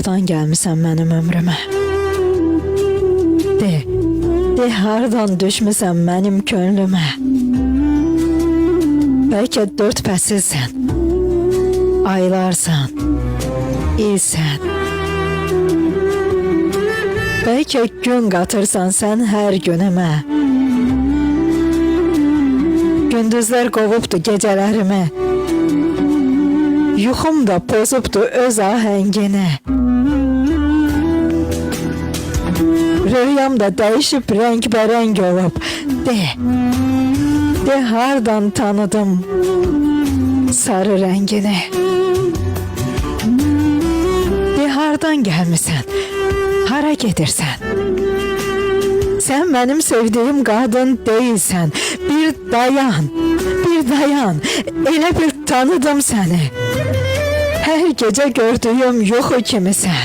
hardan gəlmisən mənim ömrümə? De hardan düşmüsən mənim könlümə? Bəlkə dörd fəsilsən, aylarsan, ilsən. Bəlkə gün qatırsan sən hər günümə. Gündüzlər qovubdu gecələrimi, yuxum da pozubdu öz ahəngini. Rüyam da dəyişib rəngbərəng olub. De hardan tanıdım sarı rəngini? De hardan gəlmisən, hara gedirsən? Sən mənim sevdiyim qadın deyilsən. Bir dayan, elə bir tanıdım səni. Hər gecə gördüyüm yuxu kimisən.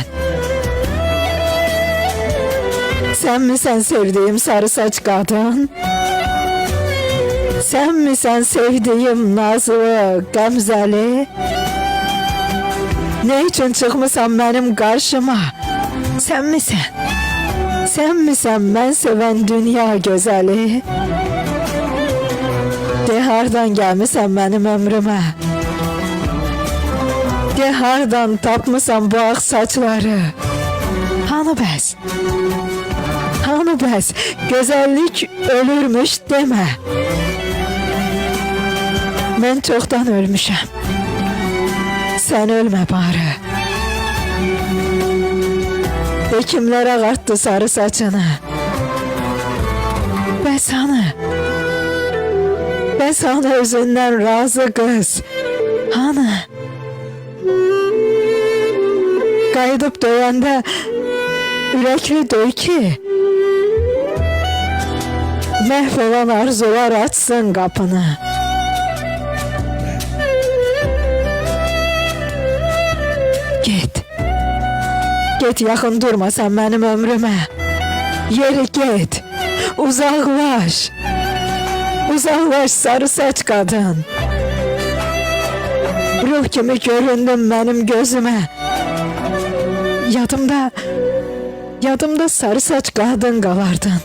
Sen misən sevdiğim sarı saç kadın? Sen misən sevdiğim nazlı, qəmzəli? Ne için çıxmısan benim karşıma? Sen misən? Sen misən mən sevən dünya gözəli? De hardan gəlmisən mənim ömrümə? De hardan tapmısan bu ağ saçları? Hanı bəs? Hanı bəs? Gözəllik ölürmüş demə. Mən çoxdan ölmüşəm. Sən ölmə bari. De kimlər ağartdı sarı saçını? Bəs hanı? Bəs hanı özündən razı qız? Hanı? Qayıdıb döyəndə ürəkli döy ki, məhv olan arzular açsın qapını. Get yaxın durma sən mənim ömrümə. Yeri get, uzaklaş. Uzaklaş sarı saç kadın. Ruh kimi göründün mənim gözümə. Yadımda sarı saç kadın qalardın.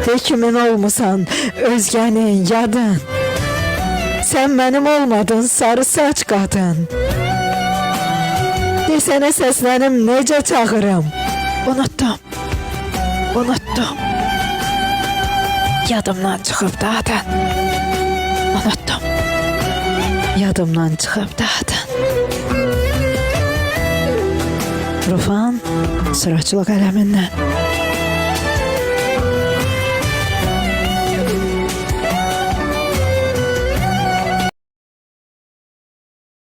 De kimin olmusan, özgənin, yadın. Sen mənim olmadın sarı saç kadın. De sənə səslənim, necə çağırım? Unuttum. Yadımdan çıxıb dağdan. Unuttum. Yadımdan çıxıb dağdan. Rufan, sıraçılıq ələmindən.